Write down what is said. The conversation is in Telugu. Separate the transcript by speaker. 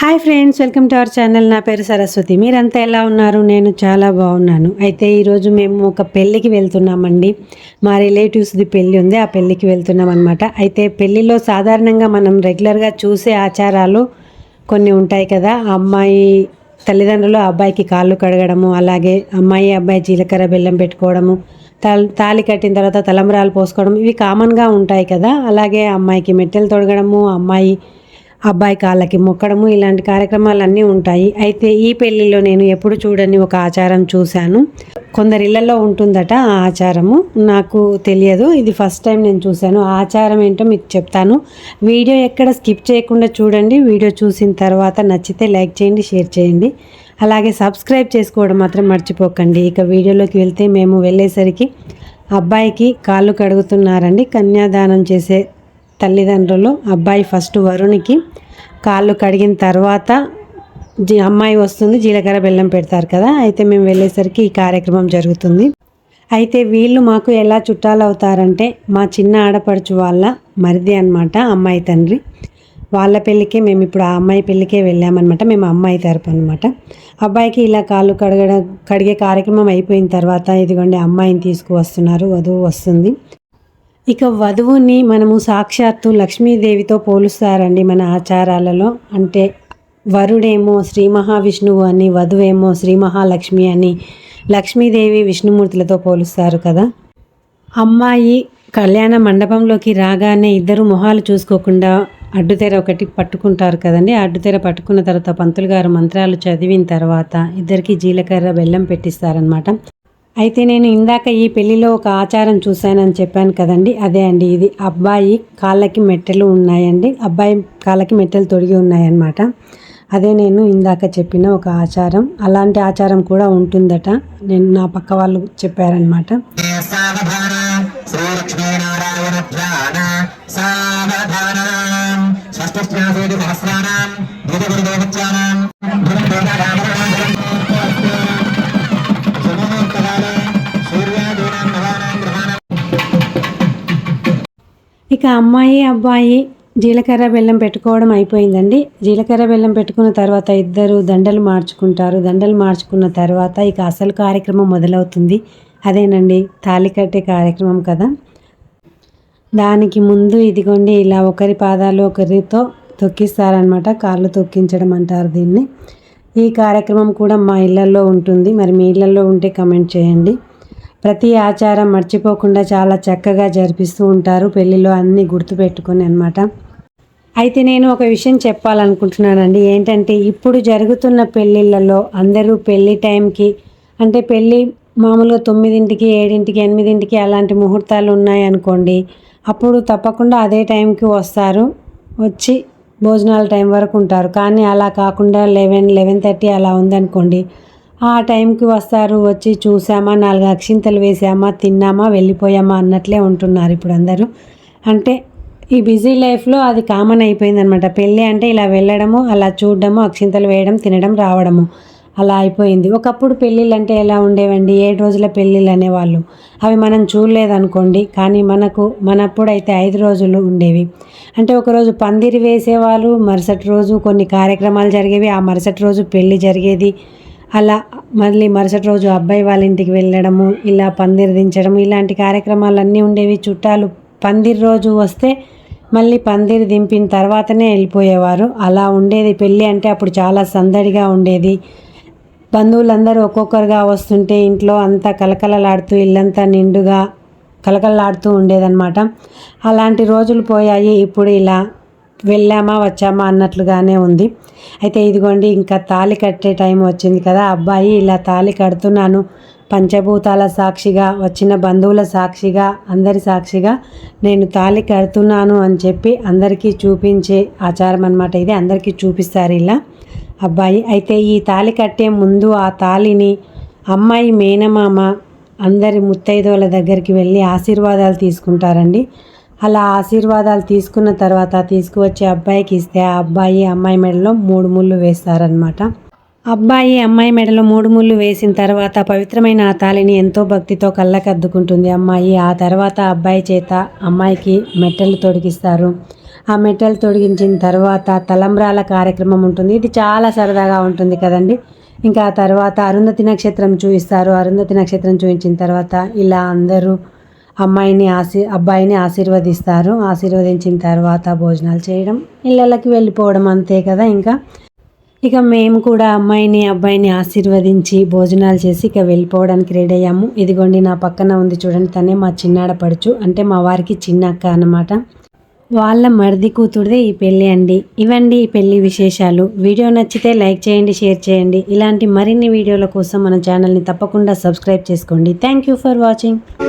Speaker 1: Hi friends, welcome to our channel. నా పేరు సరస్వతి. మీరంతా ఎలా ఉన్నారు? నేను చాలా బాగున్నాను. అయితే ఈరోజు మేము ఒక పెళ్ళికి వెళ్తున్నామండి. మా రిలేటివ్స్ది పెళ్ళి ఉంది, ఆ పెళ్ళికి వెళ్తున్నాం అనమాట. అయితే పెళ్ళిలో సాధారణంగా మనం రెగ్యులర్గా చూసే ఆచారాలు కొన్ని ఉంటాయి కదా. అమ్మాయి తల్లిదండ్రులు అబ్బాయికి కాళ్ళు కడగడము, అలాగే అమ్మాయి అబ్బాయి జీలకర్ర బెల్లం పెట్టుకోవడము, తాళి కట్టిన తర్వాత తలంబ్రాలు పోసుకోవడం, ఇవి కామన్గా ఉంటాయి కదా. అలాగే అమ్మాయికి మెట్టెలు తొడగడము, అబ్బాయి కాళ్ళకి మొక్కడము, ఇలాంటి కార్యక్రమాలన్నీ ఉంటాయి. అయితే ఈ పెళ్ళిలో నేను ఎప్పుడు చూడని ఒక ఆచారం చూశాను. కొందరి ఇళ్లలో ఉంటుందట ఆ ఆచారము, నాకు తెలియదు. ఇది ఫస్ట్ టైం నేను చూశాను. ఆ ఆచారం ఏంటో మీకు చెప్తాను. వీడియో ఎక్కడ స్కిప్ చేయకుండా చూడండి. వీడియో చూసిన తర్వాత నచ్చితే లైక్ చేయండి, షేర్ చేయండి, అలాగే సబ్స్క్రైబ్ చేసుకోవడం మాత్రం మర్చిపోకండి. ఇక వీడియోలోకి వెళ్తే మేము వెళ్ళేసరికి అబ్బాయికి కాళ్ళు కడుగుతున్నారండి. కన్యాదానం చేసే తల్లిదండ్రులు అబ్బాయి ఫస్ట్ వరునికి కాళ్ళు కడిగిన తర్వాత అమ్మాయి వస్తుంది, జీలకర్ర బెల్లం పెడతారు కదా. అయితే మేము వెళ్ళేసరికి ఈ కార్యక్రమం జరుగుతుంది. అయితే వీళ్ళు మాకు ఎలా చుట్టాలు అవుతారంటే, మా చిన్న ఆడపడుచు వాళ్ళ మరిది అనమాట, అమ్మాయి తండ్రి. వాళ్ళ పెళ్ళికే మేము ఇప్పుడు ఆ అమ్మాయి పెళ్ళికే వెళ్ళామన్నమాట. మేము అమ్మాయి తరపు అనమాట. అబ్బాయికి ఇలా కాళ్ళు కడిగే కార్యక్రమం అయిపోయిన తర్వాత ఇదిగోండి అమ్మాయిని తీసుకువస్తున్నారు, వధువు వస్తుంది. ఇక వధువుని మనము సాక్షాత్తు లక్ష్మీదేవితో పోలుస్తారండి మన ఆచారాలలో. అంటే వరుడేమో శ్రీ మహావిష్ణువు అని, వధువేమో శ్రీ మహాలక్ష్మి అని, లక్ష్మీదేవి విష్ణుమూర్తులతో పోలుస్తారు కదా. అమ్మాయి కళ్యాణ మండపంలోకి రాగానే ఇద్దరు మొహాలు చూసుకోకుండా అడ్డుతెర ఒకటి పట్టుకుంటారు కదండి. అడ్డుతెర పట్టుకున్న తర్వాత పంతులు గారు మంత్రాలు చదివిన తర్వాత ఇద్దరికి జీలకర్ర బెల్లం పెట్టిస్తారనమాట. అయితే నేను ఇందాక ఈ పెళ్ళిలో ఒక ఆచారం చూశానని చెప్పాను కదండి, అదే అండి ఇది. అబ్బాయి కాళ్ళకి మెట్టెలు ఉన్నాయండి, అబ్బాయి కాళ్ళకి మెట్టెలు తొడిగి ఉన్నాయన్నమాట. అదే నేను ఇందాక చెప్పిన ఒక ఆచారం. అలాంటి ఆచారం కూడా ఉంటుందట, నా పక్క వాళ్ళు చెప్పారనమాట. ఇక అమ్మాయి అబ్బాయి జీలకర్ర బెల్లం పెట్టుకోవడం అయిపోయిందండి. జీలకర్ర బెల్లం పెట్టుకున్న తర్వాత ఇద్దరు దండలు మార్చుకుంటారు. దండలు మార్చుకున్న తర్వాత ఇక అసలు కార్యక్రమం మొదలవుతుంది. అదేనండి తాళి కట్టే కార్యక్రమం కదా. దానికి ముందు ఇదిగోండి ఇలా ఒకరి పాదాలు ఒకరితో తొక్కిస్తారనమాట. కాళ్ళు తొక్కించడం అంటారు దీన్ని. ఈ కార్యక్రమం కూడా మా ఇళ్ళల్లో ఉంటుంది. మరి మీ ఇళ్ళల్లో ఉంటే కమెంట్ చేయండి. ప్రతి ఆచారం మర్చిపోకుండా చాలా చక్కగా జరిపిస్తూ ఉంటారు పెళ్ళిలో, అన్నీ గుర్తుపెట్టుకొని అనమాట. అయితే నేను ఒక విషయం చెప్పాలనుకుంటున్నానండి. ఏంటంటే ఇప్పుడు జరుగుతున్న పెళ్ళిళ్ళలో అందరూ పెళ్ళి టైంకి, అంటే పెళ్ళి మామూలుగా 9ంటికి 7ంటికి 8ంటికి అలాంటి ముహూర్తాలు ఉన్నాయనుకోండి, అప్పుడు తప్పకుండా అదే టైంకి వస్తారు, వచ్చి భోజనాల టైం వరకు ఉంటారు. కానీ అలా కాకుండా 11-11:30 అలా ఉందనుకోండి, ఆ టైంకి వస్తారు, వచ్చి చూసామా, 4 అక్షింతలు వేసామా, తిన్నామా, వెళ్ళిపోయామా అన్నట్లే ఉంటున్నారు ఇప్పుడు అందరూ. అంటే ఈ బిజీ లైఫ్లో అది కామన్ అయిపోయిందనమాట. పెళ్ళి అంటే ఇలా వెళ్ళడము, అలా చూడడము, అక్షింతలు వేయడం, తినడం, రావడము, అలా అయిపోయింది. ఒకప్పుడు పెళ్ళిళ్ళు అంటే ఎలా ఉండేవండి, 7 రోజుల పెళ్ళిళ్ళు అనేవాళ్ళు. అవి మనం చూడలేదనుకోండి, కానీ మనప్పుడు అయితే 5 రోజులు ఉండేవి. అంటే ఒకరోజు పందిరి వేసేవాళ్ళు, మరుసటి రోజు కొన్ని కార్యక్రమాలు జరిగేవి, ఆ మరుసటి రోజు పెళ్ళి జరిగేది. అలా మళ్ళీ మరుసటి రోజు అబ్బాయి వాళ్ళ ఇంటికి వెళ్ళడము, ఇలా పందిరి దించడం, ఇలాంటి కార్యక్రమాలన్నీ ఉండేవి. చుట్టాలు పందిరి రోజు వస్తే మళ్ళీ పందిరి దింపిన తర్వాతనే వెళ్ళిపోయేవారు. అలా ఉండేది పెళ్ళి అంటే. అప్పుడు చాలా సందడిగా ఉండేది. బంధువులందరూ ఒక్కొక్కరుగా వస్తుంటే ఇంట్లో అంతా కలకలలాడుతూ, ఇల్లంతా నిండుగా కలకలలాడుతూ ఉండేదన్నమాట. అలాంటి రోజులు పోయాయి. ఇప్పుడు ఇలా వెళ్ళామా వచ్చామా అన్నట్లుగానే ఉంది. అయితే ఇదిగోండి ఇంకా తాళి కట్టే టైం వచ్చింది కదా. అబ్బాయి ఇలా తాళి కడుతున్నాను, పంచభూతాల సాక్షిగా, వచ్చిన బంధువుల సాక్షిగా, అందరి సాక్షిగా నేను తాళి కడుతున్నాను అని చెప్పి అందరికీ చూపించే ఆచారం అన్నమాట ఇది. అందరికీ చూపిస్తారు ఇలా అబ్బాయి. అయితే ఈ తాళి కట్టే ముందు ఆ తాళిని అమ్మాయి మేనమామ అందరి ముత్తైదువుల దగ్గరికి వెళ్ళి ఆశీర్వాదాలు తీసుకుంటారండి. అలా ఆశీర్వాదాలు తీసుకున్న తర్వాత తీసుకువచ్చి అబ్బాయికి ఇస్తే ఆ అబ్బాయి అమ్మాయి మెడలో 3 ముళ్ళు వేస్తారనమాట. అబ్బాయి అమ్మాయి మెడలో 3 ముళ్ళు వేసిన తర్వాత పవిత్రమైన ఆ తాళిని ఎంతో భక్తితో కళ్ళకద్దుకుంటుంది అమ్మాయి. ఆ తర్వాత అబ్బాయి చేత అమ్మాయికి మెట్టెలు తొడిగిస్తారు. ఆ మెట్టలు తొడిగించిన తర్వాత తలంబ్రాల కార్యక్రమం ఉంటుంది. ఇది చాలా సరదాగా ఉంటుంది కదండి. ఇంకా ఆ తర్వాత అరుంధతి నక్షత్రం చూపిస్తారు. అరుంధతి నక్షత్రం చూపించిన తర్వాత ఇలా అందరూ అబ్బాయిని ఆశీర్వదిస్తారు. ఆశీర్వదించిన తర్వాత భోజనాలు చేయడం, ఇళ్ళకి వెళ్ళిపోవడం అంతే కదా. ఇక మేము కూడా అమ్మాయిని అబ్బాయిని ఆశీర్వదించి భోజనాలు చేసి ఇక వెళ్ళిపోవడానికి రెడీ అయ్యాము. ఇదిగోండి నా పక్కన ఉంది చూడండి, తనే మా చిన్నాడపడుచు, అంటే మా వారికి చిన్న అక్క అన్నమాట. వాళ్ళ మరిది కూతురుదే ఈ పెళ్ళి అండి. ఇవండి ఈ పెళ్ళి విశేషాలు. వీడియో నచ్చితే లైక్ చేయండి, షేర్ చేయండి. ఇలాంటి మరిన్ని వీడియోల కోసం మన ఛానల్ని తప్పకుండా సబ్స్క్రైబ్ చేసుకోండి. Thank you for watching.